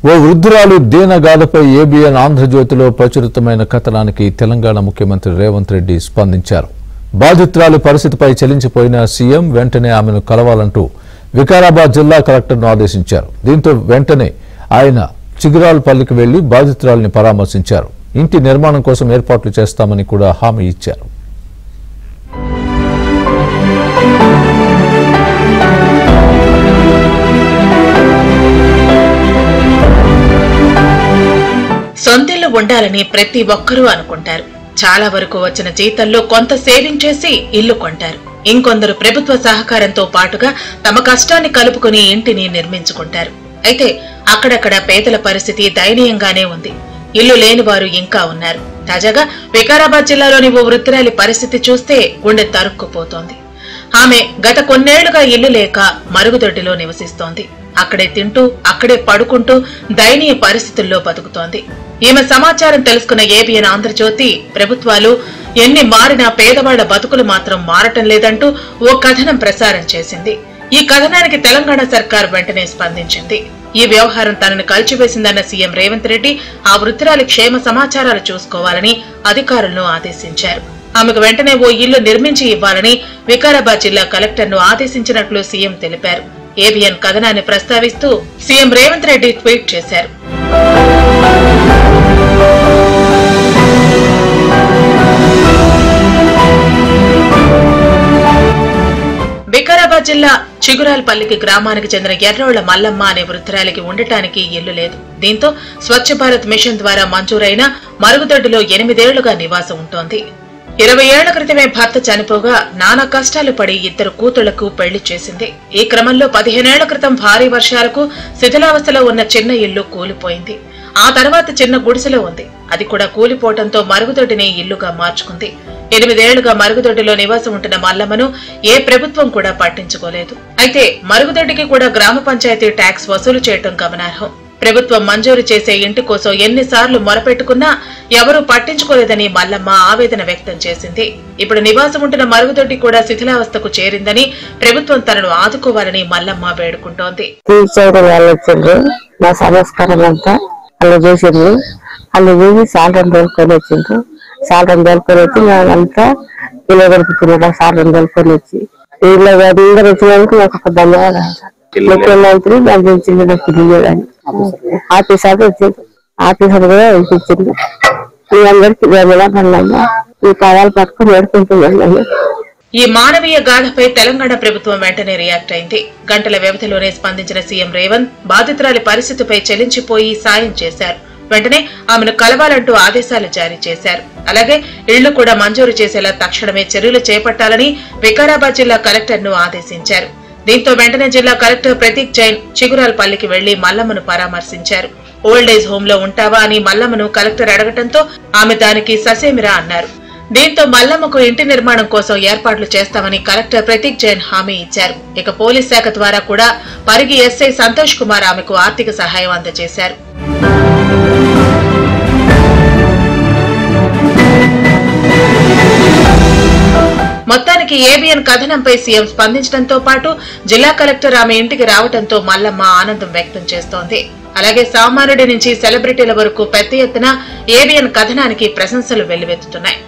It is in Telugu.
ఓ వృద్ధురాలు దీనగాథపై ఏబిఎన్ ఆంధ్రజ్యోతిలో ప్రచురితమైన కథనానికి తెలంగాణ ముఖ్యమంత్రి రేవంత్ రెడ్డి స్పందించారు. బాధితురాలి పరిస్థితిపై చలించిపోయిన సీఎం వెంటనే ఆమెను కలవాలంటూ వికారాబాద్ జిల్లా కలెక్టర్ను ఆదేశించారు. దీంతో వెంటనే ఆయన చిగురాలపల్లికి వెళ్లి బాధితురాలిని పరామర్శించారు. ఇంటి నిర్మాణం కోసం ఏర్పాట్లు చేస్తామని కూడా హామీ ఇచ్చారు. సొంతిల్లు ఉండాలని ప్రతి ఒక్కరూ అనుకుంటారు. చాలా వరకు వచ్చిన జీతంలో కొంత సేవింగ్ చేసి ఇల్లు కొంటారు. ఇంకొందరు ప్రభుత్వ సహకారంతో పాటుగా తమ కష్టాన్ని కలుపుకుని ఇంటిని నిర్మించుకుంటారు. అయితే అక్కడక్కడ పేదల పరిస్థితి దయనీయంగానే ఉంది. ఇల్లు లేని వారు ఇంకా ఉన్నారు. తాజాగా వికారాబాద్ జిల్లాలోని ఓ వృద్ధురాలి పరిస్థితి చూస్తే గుండె తరుక్కుపోతోంది. ఆమె గత కొన్నేళ్లుగా ఇల్లు లేక మరుగుదొడ్డిలో నివసిస్తోంది. అక్కడే తింటూ అక్కడే పడుకుంటూ దయనీయ పరిస్థితుల్లో బతుకుతోంది. ఈమె సమాచారం తెలుసుకున్న ఏబిఎన్ ఆంధ్రజ్యోతి ప్రభుత్వాలు ఎన్ని మారినా పేదవాళ్ల బతుకులు మాత్రం మారటం లేదంటూ ఓ కథనం ప్రసారం చేసింది. ఈ కథనానికి తెలంగాణ సర్కార్ వెంటనే స్పందించింది. ఈ వ్యవహారం తనను కలిచివేసిందన్న సీఎం రేవంత్ రెడ్డి ఆ వృద్ధురాలి క్షేమ సమాచారాలు చూసుకోవాలని అధికారులను ఆదేశించారు. ఆమెకు వెంటనే ఓ ఇల్లు నిర్మించి ఇవ్వాలని వికారాబాద్ జిల్లా కలెక్టర్ను ఆదేశించినట్లు సీఎం తెలిపారు. ఏబిఎన్ కథనాన్ని ప్రస్తావిస్తూ సీఎం రేవంత్ రెడ్డి ట్వీట్ చేశారు. వికారాబాద్ జిల్లా చిగురాలపల్లికి గ్రామానికి చెందిన ఎర్రోళ్ల మల్లమ్మ అనే వృద్ధురాలికి ఉండటానికి ఇల్లు లేదు. దీంతో స్వచ్ఛ భారత్ మిషన్ ద్వారా మంజూరైన మరుగుదొడ్డిలో 8 ఏళ్లుగా నివాసం ఉంటోంది. 20 ఏళ్ల క్రితమే భర్త చనిపోగా నానా కష్టాలు పడి 2 కూతుళ్లకు పెళ్లి చేసింది. ఈ క్రమంలో 15 ఏళ్ల క్రితం భారీ వర్షాలకు శిథిలావస్థలో ఉన్న చిన్న ఇల్లు కూలిపోయింది. ఆ తర్వాత చిన్న గుడిసెలో ఉంది. అది కూడా కూలిపోవడంతో మరుగుదొడ్డిని ఇల్లుగా మార్చుకుంది. 8 ఏళ్లుగా మరుగుదొడ్డిలో నివాసం ఉంటున్న మల్లమ్మను ఏ ప్రభుత్వం కూడా పట్టించుకోలేదు. అయితే మరుగుదొడ్డికి కూడా గ్రామ పంచాయతీ ట్యాక్స్ వసూలు చేయడం గమనార్హం. ప్రభుత్వం మంజూరు చేసే ఇంటి కోసం ఎన్నిసార్లు మొరపెట్టుకున్నా ఎవరూ పట్టించుకోలేదని మల్లమ్మ ఆవేదన వ్యక్తం చేసింది. ఇప్పుడు నివాసం ఉంటున్న మరుగుదొడ్డి కూడా శిథిలావస్థకు చేరిందని ప్రభుత్వం తనను ఆదుకోవాలని మల్లమ్మ వేడుకుంటోంది. అలా చేసిండ్రు. అలా చూసి సాల్రం దొరుకుని వచ్చిండ్రు. సాల్రం దొరుకుని వచ్చి అంతా ఇలా దొరుకుతున్నారు. సాల్రం దొరుకుని వచ్చి వీళ్ళు అందరూ వచ్చినందుకు నాకు ఒక ధన్యవాదాలు. ముఖ్యమంత్రి పంపించింది నాకు ఇల్లు అని ఆఫీసర్ వచ్చింది. ఆఫీసర్ కూడా పంపించింది. మీ అందరికి ధన్యవాదాలు. ఈ పదాలు పట్టుకుని వేడుకుంటున్నాను. ఈ మానవీయ గాథపై తెలంగాణ ప్రభుత్వం వెంటనే రియాక్ట్ అయింది. గంటల వ్యవధిలోనే స్పందించిన సీఎం రేవంత్ బాధితురాలి పరిస్థితిపై చలించిపోయి సాయం చేశారు. వెంటనే ఆమెను కలవాలంటూ ఆదేశాలు జారీ చేశారు. అలాగే ఇళ్లు కూడా మంజూరు చేసేలా తక్షణమే చర్యలు చేపట్టాలని వికారాబాద్ జిల్లా కలెక్టర్ను ఆదేశించారు. దీంతో వెంటనే జిల్లా కలెక్టర్ ప్రతీక్ జైన్ చిగురాలపల్లికి వెళ్లి మల్లమ్మను పరామర్శించారు. ఓల్డ్ ఏజ్ హోమ్ లో ఉంటావా అని మల్లమ్మను కలెక్టర్ అడగటంతో ఆమె దానికి ససేమిరా అన్నారు. దీంతో మల్లమ్మకు ఇంటి నిర్మాణం కోసం ఏర్పాట్లు చేస్తామని కలెక్టర్ ప్రతీక్ జైన్ హామీ ఇచ్చారు. ఇక పోలీస్ శాఖ ద్వారా కూడా పరిగి ఎస్ఐ సంతోష్ కుమార్ ఆమెకు ఆర్థిక సహాయం అందజేశారు. మొత్తానికి ఏబిఎన్ కథనంపై సీఎం స్పందించడంతో పాటు జిల్లా కలెక్టర్ ఆమె ఇంటికి రావడంతో మల్లమ్మ ఆనందం వ్యక్తం చేస్తోంది. అలాగే సామాన్యుడి నుంచి సెలబ్రిటీల వరకు పెద్ద ఎత్తున ఏబిఎన్ కథనానికి ప్రశంసలు వెల్లువెత్తుతున్నాయి.